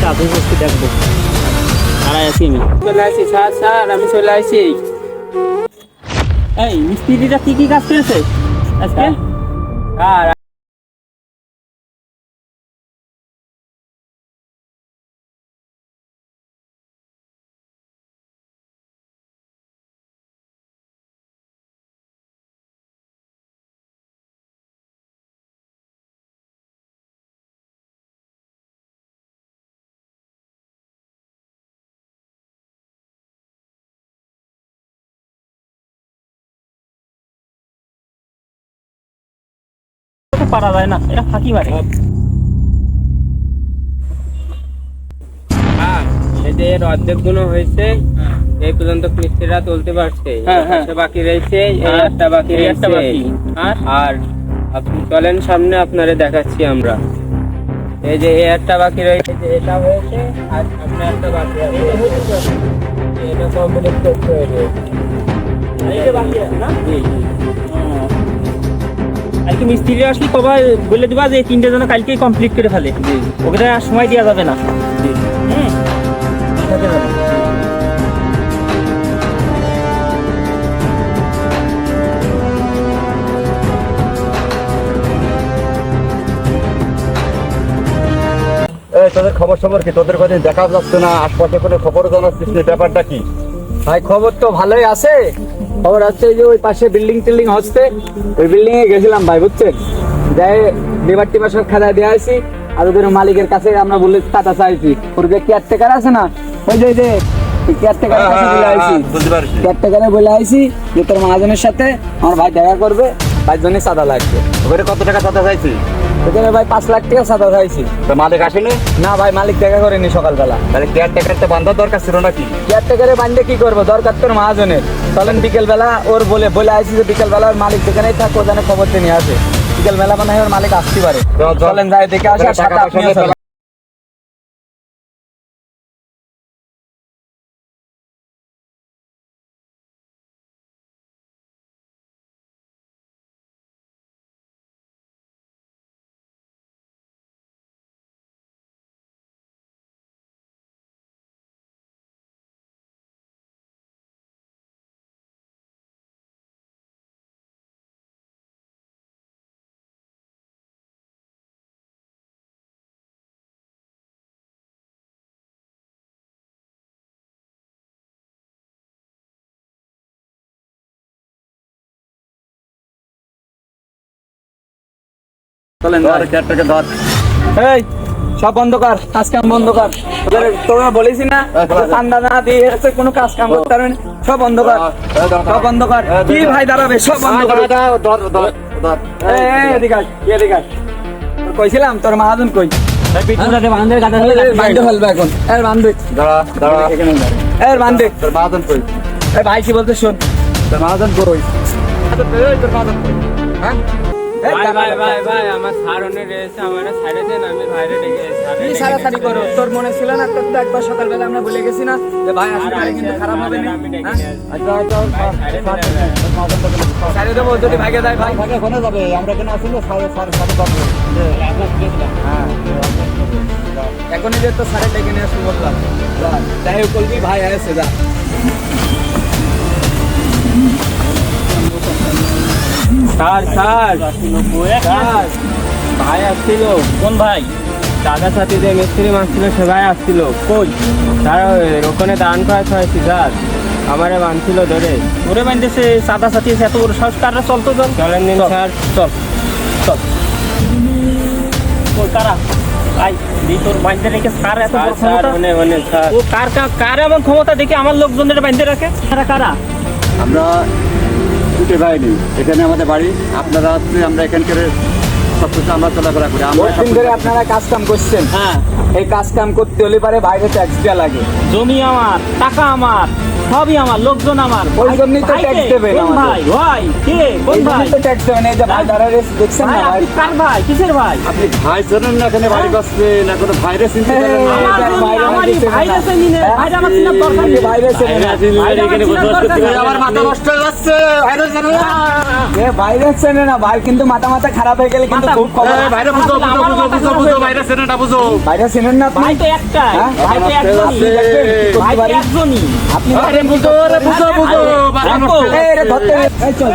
একটা আধুনিক বস্তু দেখবো। দাঁড়ায় আছি আমি। চলে আসি স্যার, স্যার আমি চলে আসি। এই মিস্ত্রিটা কি কি কাজ করেছে আজকে? আর পারা যায় না, এটা ফাঁকি মারে। এই যে এর অর্ধেক গুণ হয়েছে, এই পর্যন্ত মিস্ত্রিরা তুলতে পারছে। বাকি রয়েছে, এই একটা বাকি রয়েছে। আর আপনি চলেন সামনে, আপনারে দেখাচ্ছি আমরা। এই যে এই একটা বাকি রয়েছে, যে এটা হয়েছে, আর সামনে একটা বাকি আছে, এটা কমপ্লিট করতে হবে। এইটা বাকি আছে না? কালকে মিস্ত্রি আসলে কবা বলে দিবা যে 3টে যেন কালকেই কমপ্লিট করে ফেলে। ওকে আর সময় দেওয়া যাবে না। তোদের খবর কি? তোদের কথা দেখা যাচ্ছে না, আশপাশে কোনো খবর জানাচ্ছিস না, ব্যাপারটা কি? ভাই খবর তো ভালোই আছে। খবর আছে যে ওই পাশে বিল্ডিং টিল্ডিং হচ্ছে, ওই বিল্ডিং এ গেছিলাম ভাই, বুঝছেন? যাই লেবার টিবার সব খাতায় দিয়ে আসি, আর ওদের মালিকের কাছে আমরা বলে টাকা চাইছি। ওর যে কেয়ারটেকার আছে না, ওই যে কেয়ারটেকারের কাছে বলে আইছি, কেয়ারটেকারে বলে আইছি যে তোর মহাজনের সাথে আমার ভাই দেখা করবে, 5 জনের চাঁদা লাগবে। ওখানে কত টাকা চাঁদা চাইছি? ওখানে ভাই 5 লাখ টাকা চাঁদা চাইছি। তো মালিক আসেনি? না ভাই, মালিক দেখা করেনি সকালবেলা। তাহলে কেয়ারটেকারটা বান্ধার দরকার ছিল নাকি? কেয়ারটেকারে বান্ধে কি করবো, দরকার তোর মহাজনের। চলেন বিকেল বেলা ওর বলে আইছি যে বিকেল বেলা ওর মালিক যেখানেই থাক ওখানে খবর নিয়ে আসে। বিকেল বেলা মানে ওর মালিক আসতে পারে। চলেন যাই দেখে আসি। আর সাথে আপনিও চলেন। এই সব বন্ধ কর, কাজ কাম বন্ধ কর। তোমরা বলেছি না চান্দা না দিয়ে কোনো কাজ কাম করতে পারবে না। সব বন্ধ কর, সব বন্ধ কর। কি ভাই দাঁড়াবে, সব বন্ধ কর। কইছিলাম তোর মহাজন কই? বান্ধে ফেলবে এখন। বান্ধে বান্ধে তোর মহাজন কই? ভাই কি বলতে শোন, তোর মহাজন কই? তোর মহাজন কই? হ্যাঁ ভাই আমার স্যার অনেক রয়েছে, আমার সাইডে দেন, আমি বাইরে ডেকে সারাসারি করো। তোর মনে ছিল না, তোর তো একবার সকালবেলা আমরা বলে গেছি না যে ভাই আসলে কিন্তু খারাপ হবে না। সাইডে দেবো যদি ভাগে যায়। ভাই ভাগে কোনে যাবে? আমরা কেন আসলে এখনই যে তো স্যারের ডেকে নিয়ে আসবো বললাম। যাই হোক বলবি ভাই আসছে, যা। স্যার ভাই আসছিল। কোন ভাই? দাদা সাথে যে মিস্ত্রি মারছিল সে ভাই আসছিল। কই? স্যার ওখানে দান করা হয়েছে, স্যার আমারে বাঁধছিল ধরে। ওরে বান্ধেছে, চাঁদা চাতিয়েছে, এত বড় সংস্কাররা চলতো। চলেন দিন স্যার, চল চল। ওই কারা? ভাই দি তোর বাঁধতে রেখে স্যার এত বড় ক্ষমতা। স্যার ও কার এমন ক্ষমতা দেখে আমার লোকজনের বাঁধতে রাখে? কারা? আমরা ছুটে পাইনি, এখানে আমাদের বাড়ি। আপনারা আসলে আমরা এখানকার সবকিছু আমরা চলাফেরা করি। আপনারা কাজ কাম করছেন, হ্যাঁ, এই কাজ কাম করতে হলে পারে বাইরে ট্যাক্স দেওয়া লাগে। জমি আমার, টাকা আমার, সবই আমার, লোকজন আমার। ওই জন্যই তো ট্যাক্স দেবেন। কোন ভাই? ভাই কে? কোন ভাই? তো ট্যাক্স দেবেন। এই যে ভাই দাঁড়ায় দেখছেন না ভাই? কার ভাই? কিসের ভাই? আপনি ভাই জানেন না এখানে বাড়ি বসছে না, কোনো ভাইরে চিনতে পারেন না? আমার জমি, আমারই ভাইরে চিনি না। ভাইরে আমার চিনার দরকার নেই। বাইরে আমার মাথা নষ্ট হয়ে যাচ্ছে, ভাইরে জানেন না? এ বাইরে চেনে না ভাই, কিন্তু মাথা মাথা খারাপ হয়ে গেলে কিন্তু মাথা- খুব খবর। এই বাইরে বুঝো বাইরে সেনাটা বুঝো। বাইরে চেনেন না আপনি? ভাই তো একটাই, হ্যাঁ? ভাই তো একজনই, আপনি দেখবেন কি করতে ভাই তো পারি? একজনই। আপনি আরে বুঝো রে বুঝো বাবা দেখো, এই রে ধরতে রে। এই চল।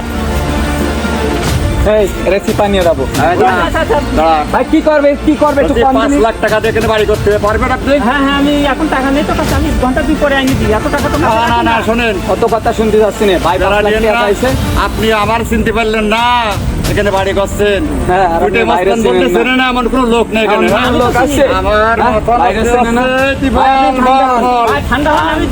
এই রে চিপা নিয়ে যাবো। আচ্ছা, আচ্ছা। দাঁড়া ভাই কি করবে একটু কম 5 দিন। লাখ টাকা দিয়ে এখানে বাড়ি করতে পারবেন আপনি? হ্যাঁ হ্যাঁ, আমি এখন টাকা নেই তো কাছে, আমি ঘন্টা 2 পরে আনি দিই, এত টাকা তো না না না শোনেন, অত কথা শুনতে যাচ্ছি না ভাই, যারা 5 লাখ নিয়েন টাকা না, চাইছে। আপনি আমার চিনতে পারলেন না, এখানে বাড়ি করছেন। হ্যাঁ, আর আপনি দুইটা বাইরে মাস্তান বলতে চেনেন না। চেনে না এমন কোনো লোক নেই এখানে। এমন হ্যাঁ? কোনো লোক আছে? আমার হ্যাঁ, মাথা বাইরে নষ্ট চেনে না। আছে, দিবান ভাই, আপনি ঠান্ডা হন। বল। ভাই, ঠান্ডা হলে আমি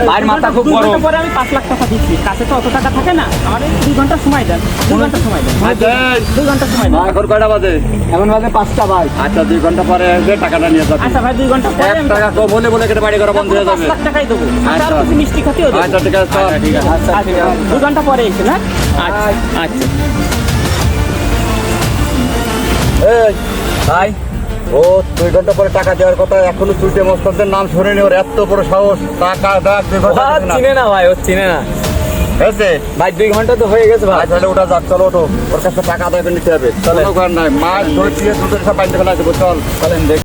ভাইয়ের মাথা খুব 2 ঘন্টা গরম। পরে আমি 5 লাখ টাকা দিচ্ছি, কাছে তো অত টাকা থাকে না আমার, 2 ঘন্টা সময় দেন, 2 ঘন্টা সময় দেন, আচ্ছা, 2 ঘন্টা সময় দেন। এখন কয়টা বাজে? এখন বাজে 5টা ভাই। আচ্ছা 2 ঘন্টা পরে এসে টাকাটা নিয়ে যাবেন। আচ্ছা ভাই, 2 ঘন্টা পরে 1 আমি টাকা কম হলে বলে এখানে বাড়ি করা বন্ধ হয়ে 5 যাবে। লাখ টাকাই দেবো, আর আচ্ছা। কিছু মিষ্টি খাতিও দেবো। আচ্ছা ঠিক আছে চল। আচ্ছা ঠিক আছে। 2 ঘন্টা পরে এসে না। আচ্ছা আচ্ছা। এই ভাই ও 2 ঘন্টা পরে টাকা দেওয়ার কথা, এখনো চুলটে মস্তানদের নাম শুনেনি, ওর এত বড় সাহস, টাকা দাগ 2 ঘন্টা দিছে না। চিনে না ভাই, ও চিনে না হয়েছে? ভাই, 2 ঘন্টা তো হয়ে গেছে ভাই। আজ তাহলে ওটা যাক, চলো ওঠো, ওর কাছে টাকা আদায় করে নিতে হবে। চলে। কোনো কারণ নাই, মাছ ধরে দিয়ে দুধের সব বাইন্দে ফেলা দেবো, চল। চলেন দেখ।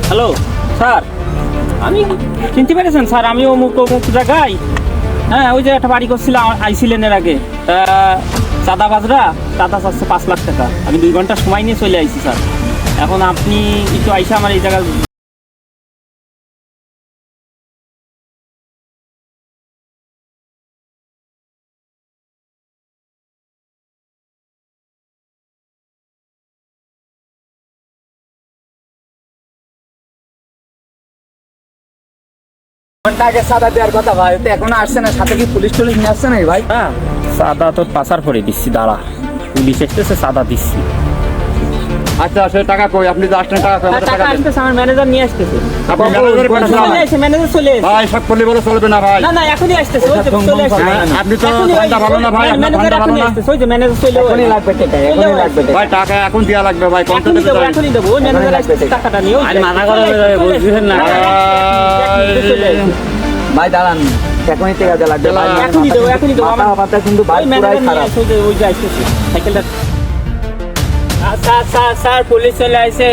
হ্যালো স্যার, আমি চিনতে পেরেছেন স্যার? আমি অমুক অমুক জায়গায়, হ্যাঁ ওই যে একটা বাড়ি করছিলাম আইছিলেন এর আগে, চাঁদা বাজরা, চাঁদা চাচ্ছে 5 লাখ টাকা। আমি 2 ঘন্টা সময় নিয়ে চলে আইছি স্যার। এখন আপনি একটু আইসা আমার এই জায়গায় ঘন্টা আগে সাদা দেওয়ার কথা ভাই, তো এখনো আসছে না। সাথে কি পুলিশ টুলিশ নিয়ে আসছে নাকি ভাই? হ্যাঁ চাঁদা তো পাচার করে দিচ্ছি, দাঁড়া পুলিশ এসতেছে, চাঁদা দিচ্ছি। আচ্ছা সে টাকা কই, আপনি যে আসছেন টাকা কই, আমাদের টাকা টাকা দেন। আসতেছে, আমার ম্যানেজার নিয়ে আসতেছে। আপনি ম্যানেজারের কোন পাঠান। চলে এসে ম্যানেজার চলে এসে। ভাই সব করলে বলে চলবে না ভাই। না না, এখনই আসতেছে, ওই যে ঠং ঠং চলে করবে আসতেছে। না। আপনি তো এখনই ওই- ধান্দা ভালো না ভাই, আপনার ম্যানেজার ধান্দা ভালো এখনই না। আসতেছে, ওই যে ম্যানেজার চলে এখনই লাগবে টাকা, এখনই লাগবে টাকা। ভাই টাকা এখন দেওয়া লাগবে ভাই, কমতে এখনই দেবে দেবো, ভাই। এখনই দেবো, ওই ম্যানেজার এখনই আসতেছে, লাগবে টাকাটা নিয়ে। আরে মাথা গরম হয়ে যাবে, বুঝছেন না? চলে আসে। ভাই দাঁড়ান, এখনই টাকা দেওয়া লাগবে ভাই। এখনই দেবো, এখনই দেবো। মাথা মাথা কিন্তু ভাই ওই পুরাই ম্যানেজার নিয়ে খারাপ। আসে, ওই যে ওই যে আসতেছে সাইকেলটা। স্যার পুলিশ চলে আসে।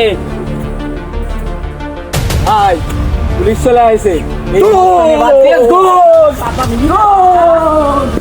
ভাই পুলিশ চলে আসে। এই গোল! গোল!